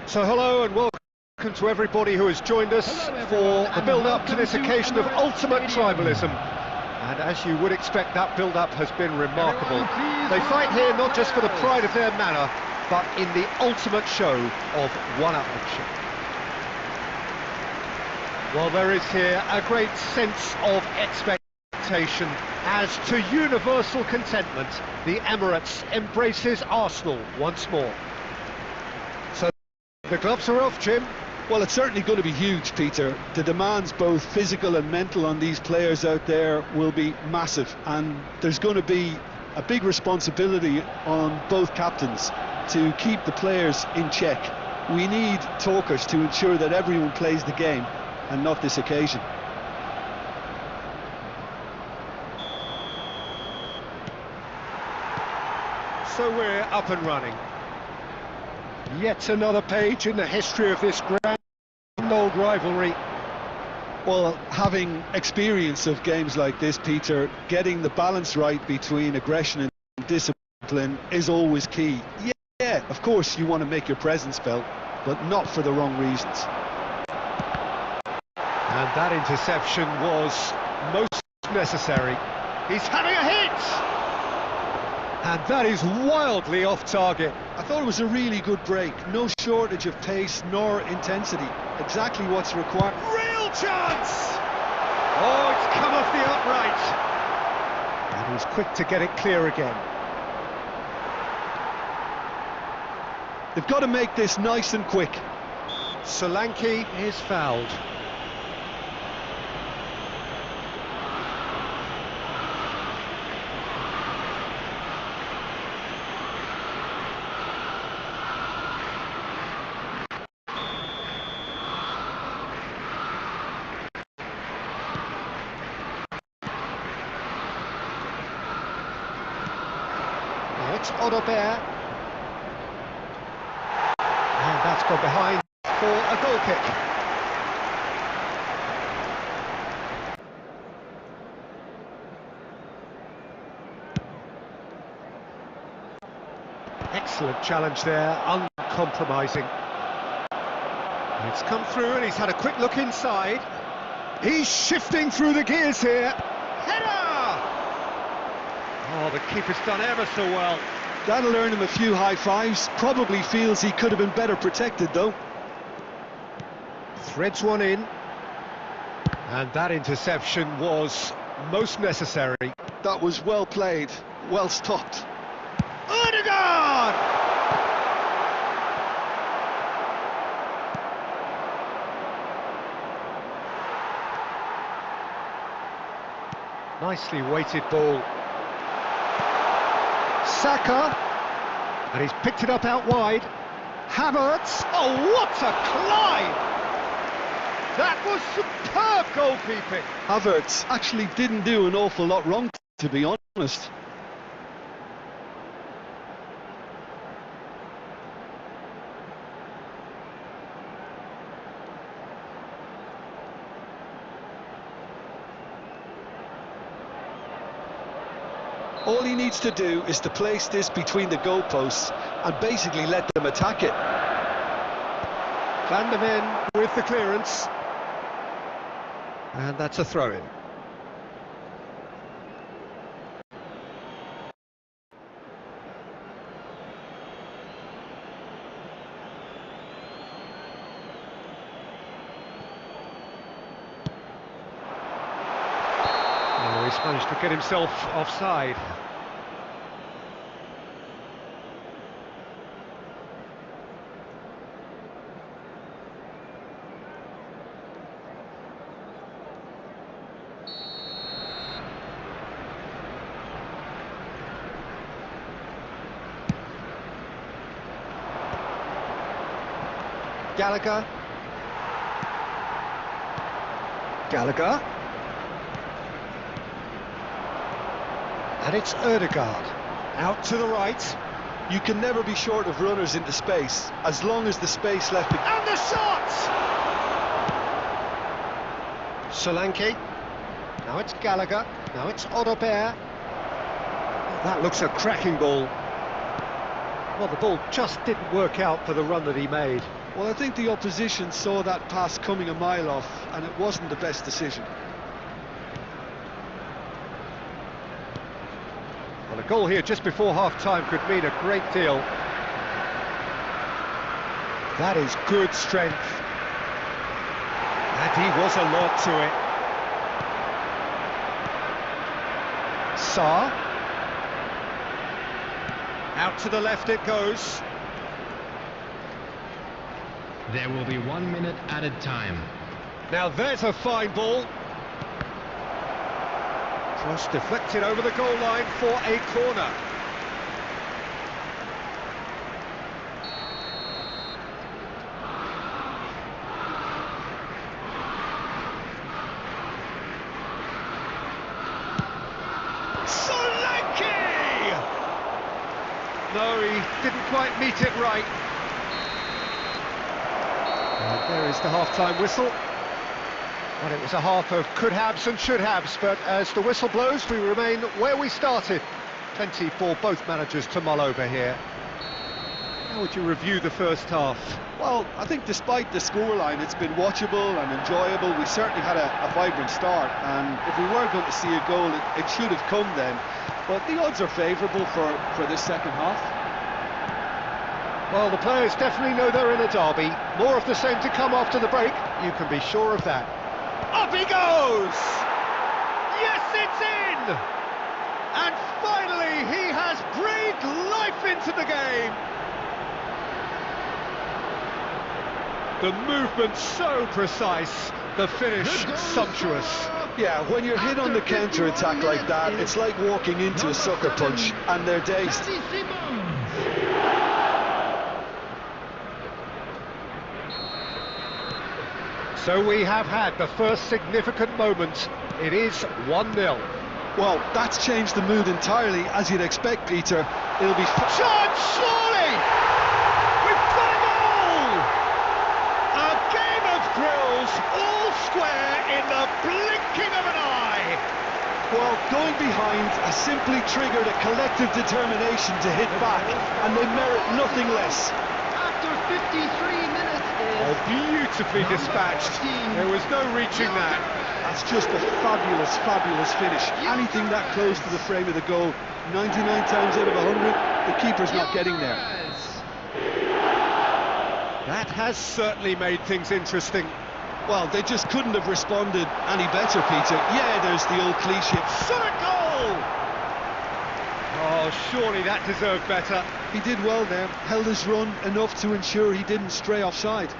So hello and welcome to everybody who has joined us for the build-up to this occasion of ultimate tribalism. And as you would expect, that build-up has been remarkable. They fight here not just for the pride of their manor, but in the ultimate show of one-upmanship. Well, there is here a great sense of expectation as to universal contentment, the Emirates embraces Arsenal once more. The gloves are off, Jim. Well, it's certainly going to be huge, Peter. The demands, both physical and mental, on these players out there will be massive, and there's going to be a big responsibility on both captains to keep the players in check. We need talkers to ensure that everyone plays the game, and not this occasion. So we're up and running. Yet another page in the history of this grand old rivalry. Well, having experience of games like this, Peter, getting the balance right between aggression and discipline is always key. Yeah, of course you want to make your presence felt, but not for the wrong reasons. And that interception was most necessary. He's having a hit! And that is wildly off target. I thought it was a really good break. No shortage of pace nor intensity. Exactly what's required. Real chance! Oh, it's come off the upright. And he was quick to get it clear again. They've got to make this nice and quick. Solanke is fouled. It's Odobert. And that's gone behind for a goal kick. Excellent challenge there, uncompromising. And it's come through and he's had a quick look inside. He's shifting through the gears here. Header! Oh, the keeper's done ever so well. That'll earn him a few high fives. Probably feels he could have been better protected, though. Threads one in. And that interception was most necessary. That was well played, well stopped. Odegaard! Nicely weighted ball. Saka, and he's picked it up out wide. Havertz, oh what a climb! That was superb goalkeeping. Havertz actually didn't do an awful lot wrong, to be honest. All he needs to do is to place this between the goalposts and basically let them attack it. Van der Ven with the clearance. And that's a throw-in. he's managed to get himself offside. Gallagher. And it's Ødegaard. Out to the right. You can never be short of runners into space, as long as the space left... And the shot! Solanke. Now it's Gallagher. Now it's Odobert. That looks a cracking ball. Well, the ball just didn't work out for the run that he made. Well, I think the opposition saw that pass coming a mile off, and it wasn't the best decision. Well, a goal here just before half-time could mean a great deal. That is good strength. And he was alert to it. Sarr. Out to the left it goes. There will be 1 minute added time. Now there's a fine ball. Cross deflected over the goal line for a corner. Solanke! No, he didn't quite meet it right. And there is the half-time whistle. Well, it was a half of could-haves and should-haves, but as the whistle blows, we remain where we started. Plenty for both managers to mull over here. How would you review the first half? Well, I think despite the scoreline, it's been watchable and enjoyable. We certainly had a vibrant start, and if we were going to see a goal, it should have come then. But the odds are favourable for this second half. Well, the players definitely know they're in a derby. More of the same to come after the break, you can be sure of that. Up he goes! Yes, it's in! And finally, he has breathed life into the game! The movement so precise, the finish sumptuous. Yeah, when you're hit on the counter-attack like that, it's like walking into a sucker punch, and they're dazed. So we have had the first significant moment. It is 1-0. Well, that's changed the mood entirely, as you'd expect, Peter. It'll be... Chance, surely! We've got a goal! A game of thrills, all square in the blinking of an eye! Well, going behind has simply triggered a collective determination to hit back, and they merit nothing less. After 53 minutes... Oh, beautifully dispatched. There was no reaching that. That's just a fabulous, fabulous finish. Anything that close to the frame of the goal, 99 times out of 100, the keeper's not getting there. That has certainly made things interesting. Well, they just couldn't have responded any better, Peter. Yeah, there's the old cliche. Shot a goal! Oh, surely that deserved better. He did well there, held his run enough to ensure he didn't stray offside.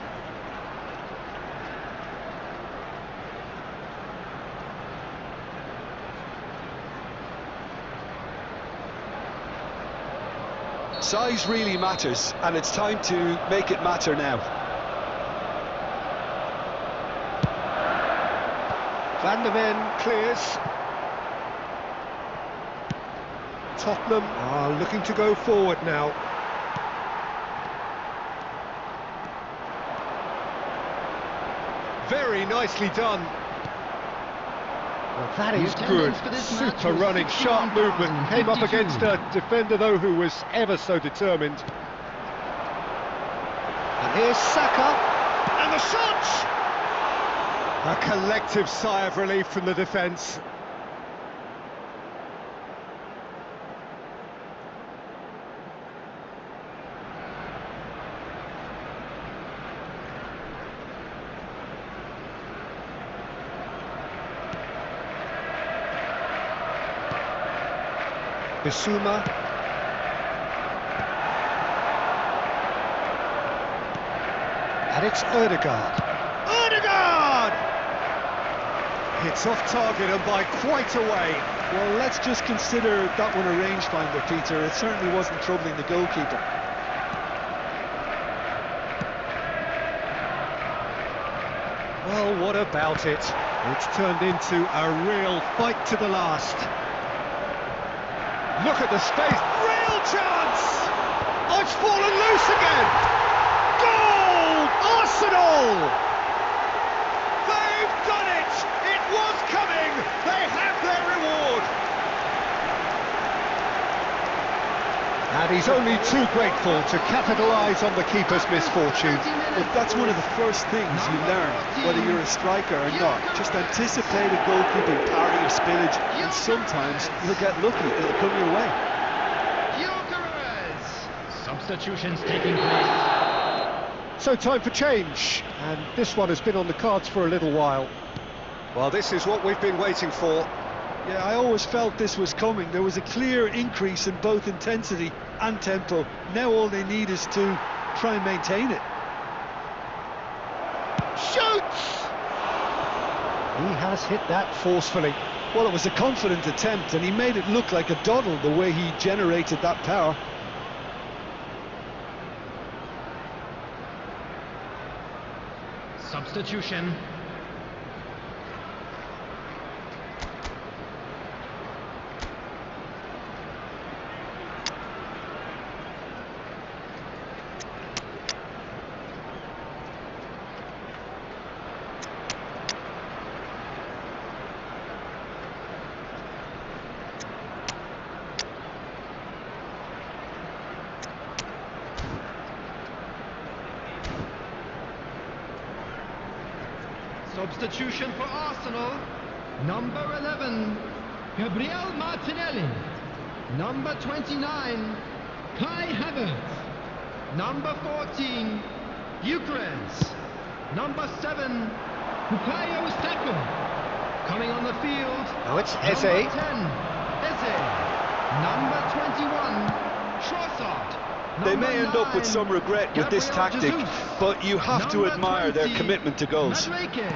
Size really matters, and it's time to make it matter now. Van der Ven clears. Tottenham are looking to go forward now. Very nicely done. Well, that is good. Super running, sharp movement. Came up against a defender, though, who was ever so determined. And here's Saka. And the shot! A collective sigh of relief from the defence. Bissouma. And it's Ødegaard. Ødegaard! It's off target and by quite a way. Well, let's just consider that one a rangefinder, Peter. It certainly wasn't troubling the goalkeeper. Well, what about it? It's turned into a real fight to the last. Look at the space. Real chance! Oh, it's fallen loose again! Goal! Arsenal! They've done it! It was coming! They have their reward! And he's only too grateful to capitalise on the keeper's misfortune. But that's one of the first things you learn, whether you're a striker or not. Just anticipate a goalkeeping parry or spillage, and sometimes you'll get lucky, it'll come your way. Substitutions taking place. So time for change, and this one has been on the cards for a little while. Well, this is what we've been waiting for. Yeah, I always felt this was coming. There was a clear increase in both intensity and tempo. Now all they need is to try and maintain it. Shoots! He has hit that forcefully. Well, it was a confident attempt, and he made it look like a doddle the way he generated that power. Substitution. Substitution for Arsenal. Number 11, Gabriel Martinelli. Number 29, Kai Havertz. Number 14, Gyökeres. Number 7, Bukayo Saka. Coming on the field. Now it's Eze. Number 10, Eze. Number 21, Trossard. They may end up with some regret with this tactic, but you have to admire their commitment to goals. Madueke.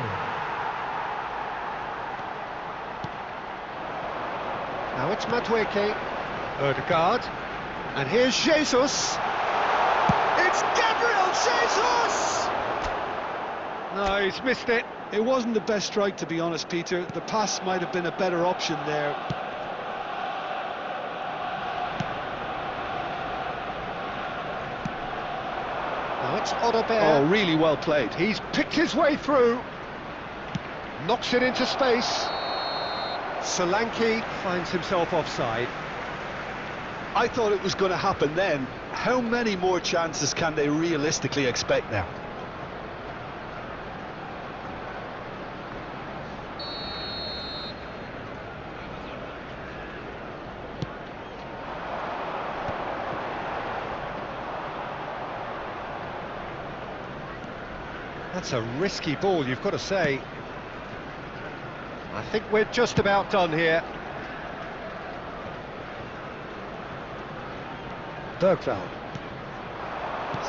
Now it's Madueke. Ødegaard. And here's Jesus. It's Gabriel Jesus! No, he's missed it. It wasn't the best strike, to be honest, Peter. The pass might have been a better option there. Now it's Odobert. Oh, really well played. He's picked his way through. Knocks it into space. Solanke finds himself offside. I thought it was going to happen then. How many more chances can they realistically expect now? That's a risky ball, you've got to say. I think we're just about done here. Bergveld.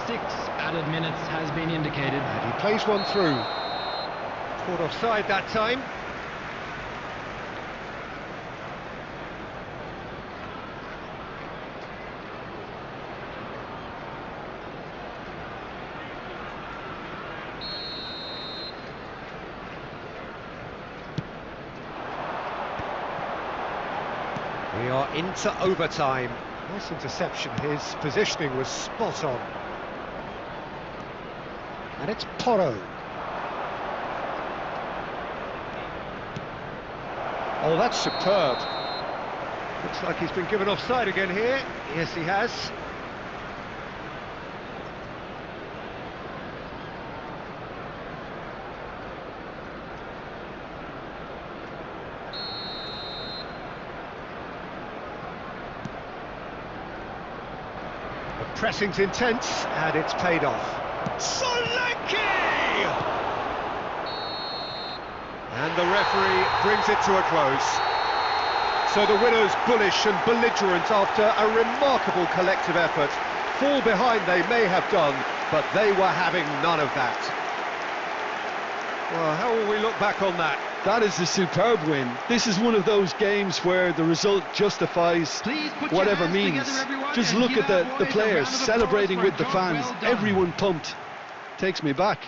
6 added minutes has been indicated. And he plays one through. Caught offside that time. We are into overtime. Nice interception, his positioning was spot on. And it's Porro. Oh, that's superb. Looks like he's been given offside again here. Yes, he has. Pressing's intense, and it's paid off. Solanke! And the referee brings it to a close. So the winners bullish and belligerent after a remarkable collective effort. Fall behind they may have done, but they were having none of that. Well, how will we look back on that? That is a superb win. This is one of those games where the result justifies whatever means. Just look at the players celebrating with the fans. Everyone pumped. Takes me back.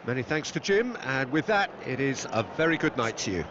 Many thanks to Jim, and with that, it is a very good night to you.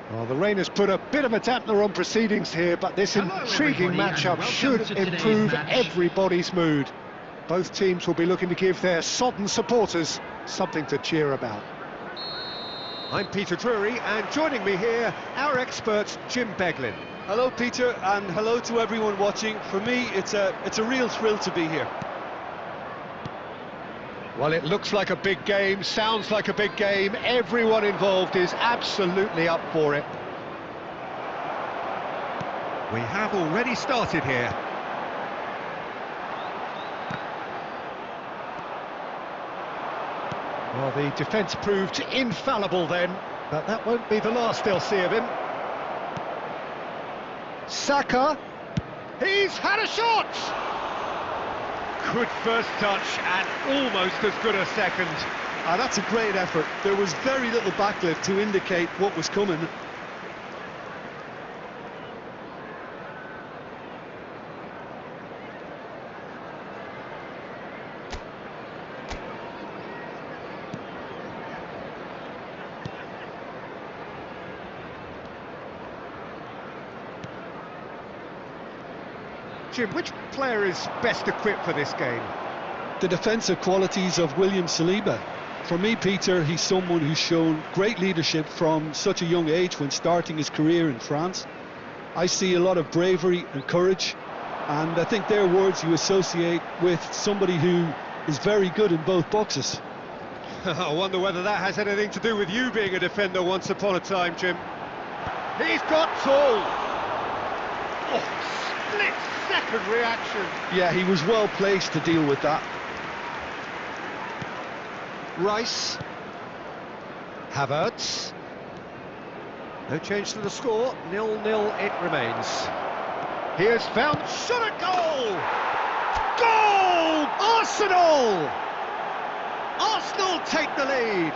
Well, the rain has put a bit of a dampener on proceedings here, but this intriguing matchup should improve everybody's mood. Both teams will be looking to give their sodden supporters something to cheer about. I'm Peter Drury, and joining me here, our expert, Jim Beglin. Hello, Peter, and hello to everyone watching. For me, it's a real thrill to be here. Well, it looks like a big game, sounds like a big game. Everyone involved is absolutely up for it. We have already started here. Well, the defence proved infallible then, but that won't be the last they'll see of him. Saka, he's had a shot! Good first touch and almost as good a second. That's a great effort. There was very little backlift to indicate what was coming. Jim, which player is best equipped for this game? The defensive qualities of William Saliba. For me, Peter, he's someone who's shown great leadership from such a young age when starting his career in France. I see a lot of bravery and courage, and I think they're words you associate with somebody who is very good in both boxes. I wonder whether that has anything to do with you being a defender once upon a time, Jim. He's got tall. Oh, split-second reaction. Yeah, he was well placed to deal with that. Rice. Havertz. No change to the score. 0-0 it remains. He has found... shot at goal! Goal! Arsenal! Arsenal take the lead.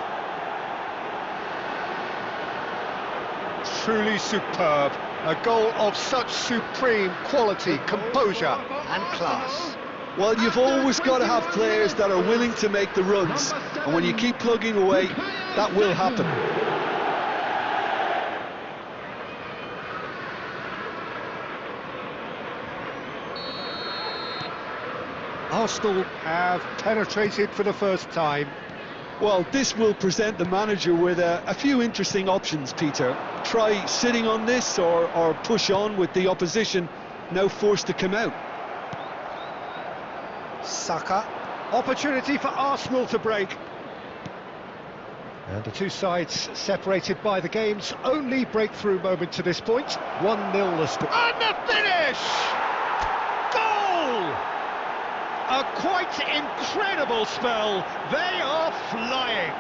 Truly superb. A goal of such supreme quality, composure and class. Well, you've always got to have players that are willing to make the runs, and when you keep plugging away, that will happen. Arsenal have penetrated for the first time. Well, this will present the manager with a few interesting options, Peter. Try sitting on this or push on with the opposition now forced to come out. Saka. Opportunity for Arsenal to break. And the two sides separated by the game's only breakthrough moment to this point. 1-0 the score. And the finish! Goal! A quite incredible spell. They are flying.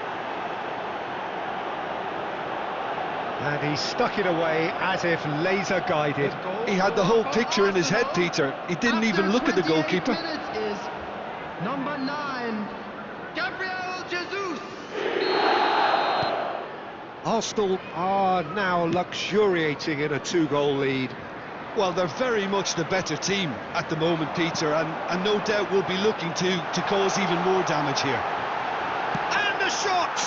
And he stuck it away as if laser guided. He had the whole picture in his head, Peter. He didn't even look at the goalkeeper. Minutes is number 9, Gabriel Jesus. Arsenal are now luxuriating in a 2-goal lead. Well, they're very much the better team at the moment, Peter, and no doubt will be looking to cause even more damage here. And the shot!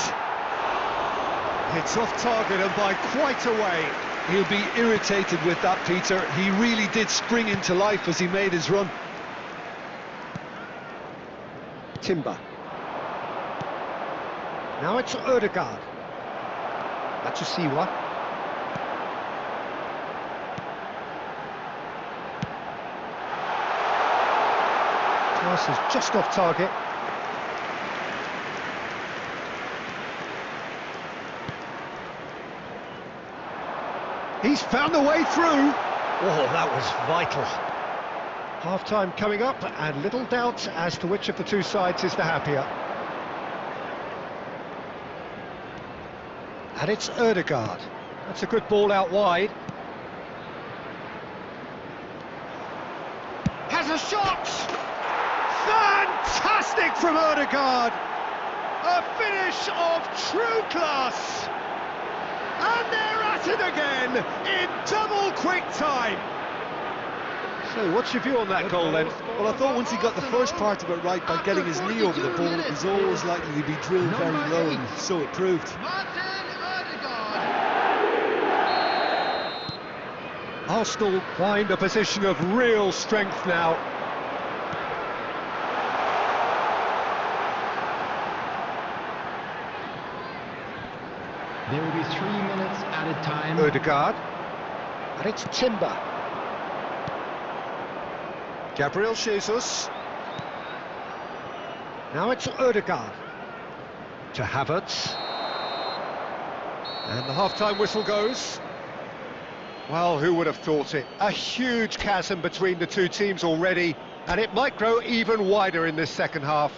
It's off target and by quite a way. He'll be irritated with that, Peter. He really did spring into life as he made his run. Timber. Now it's Ødegaard. Matsusiwa. Pass is just off target. He's found a way through. Oh, that was vital. Half-time coming up, and little doubt as to which of the two sides is the happier. And it's Ødegaard. That's a good ball out wide. Has a shot! Fantastic from Ødegaard! A finish of true class! And they're at it again in double quick time. So what's your view on that goal then? Well, I thought once he got the first part of it right by getting his knee over the ball, it was always likely to be drilled very low, and so it proved. Arsenal find a position of real strength now. There will be 3 minutes added time. Ødegaard. And it's Timber. Gabriel Jesus. Now it's Ødegaard. To Havertz. And the half-time whistle goes. Well, who would have thought it? A huge chasm between the two teams already, and it might grow even wider in this second half.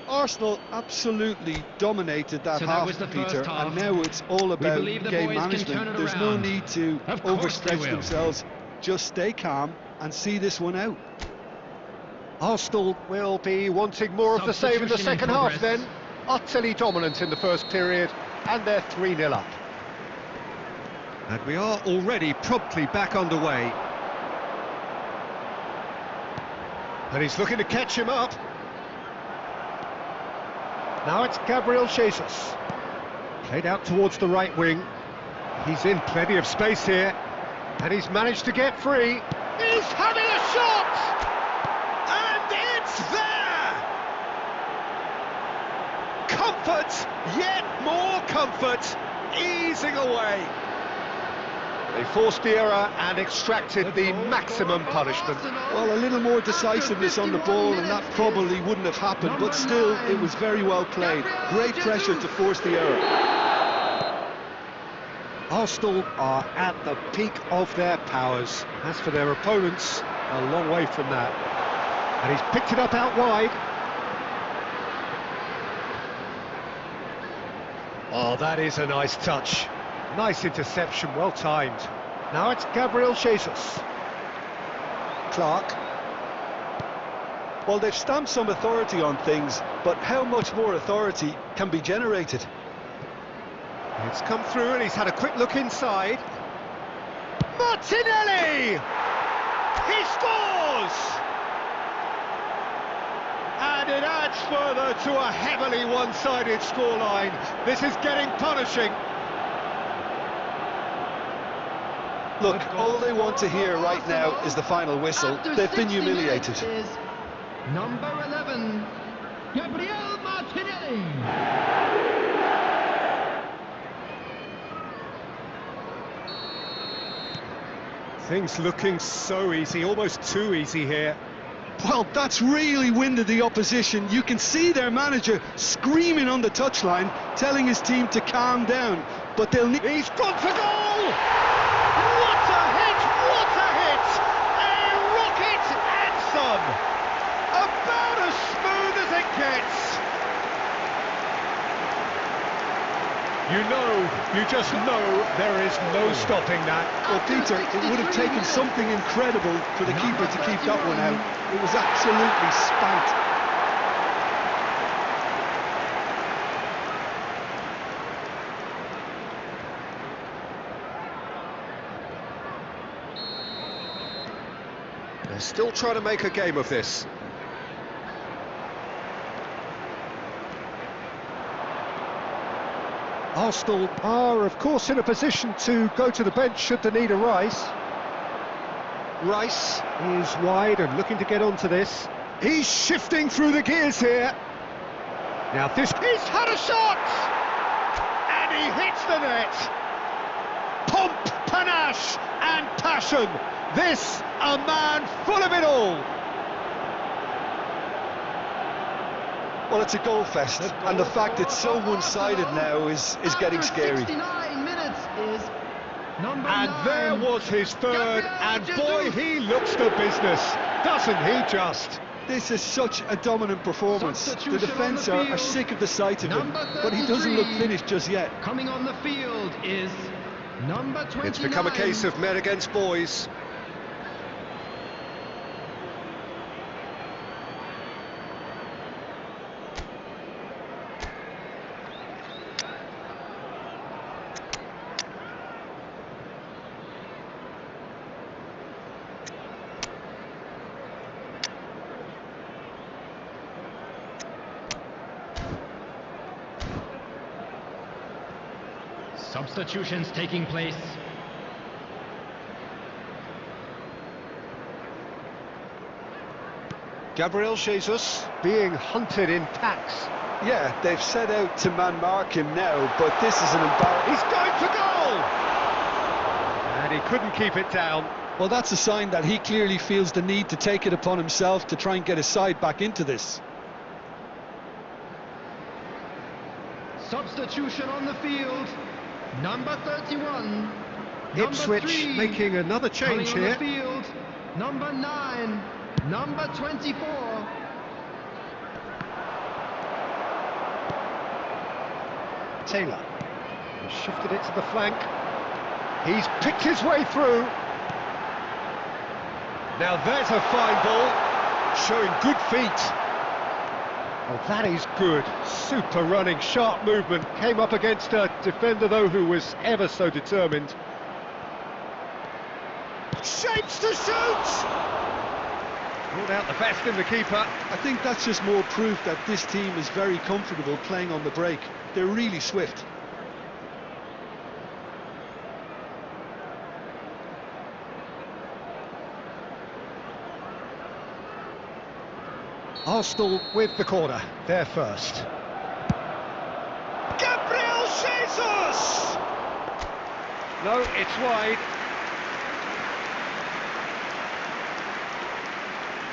Arsenal absolutely dominated that So half, was the Peter, first half. and now it's all about believe the game boys can management. turn it There's no around. need to Of course they overstretch will. themselves. Just stay calm and see this one out. Arsenal will be wanting more of the same in the Substitution in second half progress. then. Utterly dominant in the first period, and they're 3-0 up. And we are already promptly back underway. And he's looking to catch him up. Now it's Gabriel Jesus. Played out towards the right wing. He's in plenty of space here. And he's managed to get free. He's having a shot! And it's there! Comfort, yet more comfort, easing away. They forced the error and extracted the maximum punishment. Well, a little more decisiveness on the ball and that probably wouldn't have happened, but still, it was very well played. Great pressure to force the error. Arsenal are at the peak of their powers. As for their opponents, a long way from that. And he's picked it up out wide. Oh, that is a nice touch. Nice interception, well timed. Now it's Gabriel Jesus. Clark. Well, they've stamped some authority on things, but how much more authority can be generated? It's come through and he's had a quick look inside. Martinelli! He scores! And it adds further to a heavily one-sided scoreline. This is getting punishing. Look, all they want to hear right now is the final whistle. They've been humiliated. Is number 11, Gabriel Martinelli. Things looking so easy, almost too easy here. Well, that's really winded the opposition. You can see their manager screaming on the touchline, telling his team to calm down. But they'll need... He's gone for goal! What a hit! What a hit! A rocket anthem! About as smooth as it gets! You just know there is no stopping that. Well, Peter, it would have taken something incredible for the keeper to keep that one out. It was absolutely spanked. They're still trying to make a game of this. Arsenal are, of course, in a position to go to the bench should they need a rise. Rice is wide and looking to get onto this. He's shifting through the gears here. Now he's had a shot! And he hits the net. Pomp, panache and passion. This, a man full of it all. Well, it's a goal fest, and the fact it's so one-sided now is getting scary. 69 minutes is number And 9. there was his third, and boy, he looks the business, doesn't he just? This is such a dominant performance. The Substitution defence on the are field. sick of the sight of him, Number but he doesn't look 33. finished just yet. Coming on the field is number 29. It's become a case of men against boys. Substitutions taking place. Gabriel Jesus being hunted in packs. Yeah, they've set out to man-mark him now, but this is an embarrassment. He's going for goal! And he couldn't keep it down. Well, that's a sign that he clearly feels the need to take it upon himself to try and get his side back into this. Substitution on the field. Number 31. Ipswich number 3, making another change coming on here. the field. Number 9. Number 24. Taylor. He's shifted it to the flank. He's picked his way through. Now there's a fine ball, showing good feet. Oh, that is good. Super running, sharp movement. Came up against a defender, though, who was ever so determined. Shapes to shoot! Pulled out the best in the keeper. I think that's just more proof that this team is very comfortable playing on the break. They're really swift. Arsenal with the corner, there first. Gabriel Jesus! No, it's wide.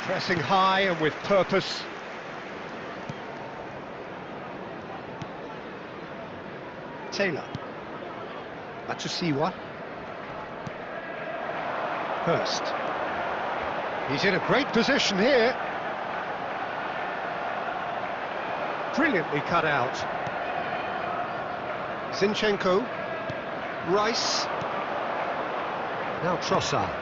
Pressing high and with purpose. Taylor. Matsusiwa. Hurst. He's in a great position here. Brilliantly cut out. Zinchenko. Rice. Now Trossard.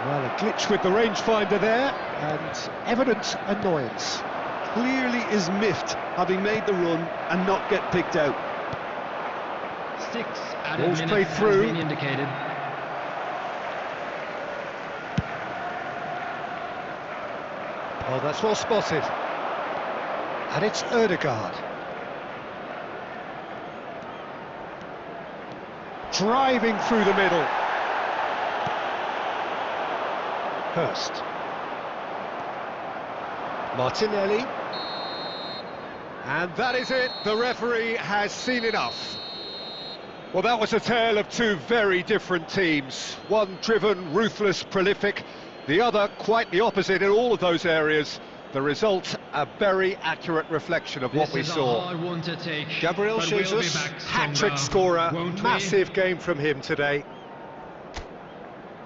Well, a glitch with the rangefinder there, and evident annoyance. Clearly is miffed, having made the run and not get picked out. 6 added Ball's minutes played has through. been indicated. Oh, that's well spotted. And it's Ødegaard. Driving through the middle. Hurst. Martinelli. And that is it. The referee has seen enough. Well, that was a tale of two very different teams. One driven, ruthless, prolific. The other quite the opposite in all of those areas. The result, a very accurate reflection of what we This is saw. a hard one to take, Gabriel but we'll be Jesus, back hat-trick stronger, scorer, won't we? massive game from him today.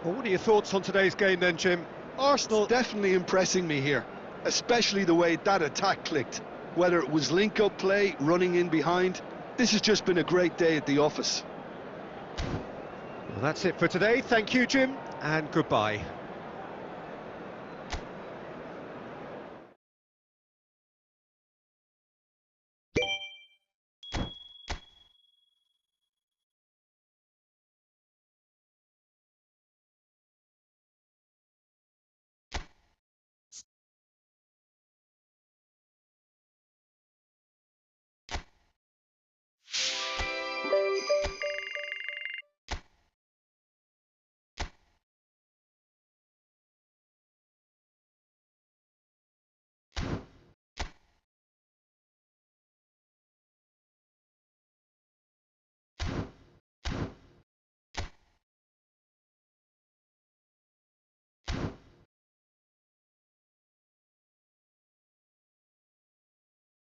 Well, what are your thoughts on today's game then, Jim? Arsenal definitely impressing me here, especially the way that attack clicked. Whether it was link-up play, running in behind, This has just been a great day at the office. Well, that's it for today. Thank you, Jim, and goodbye.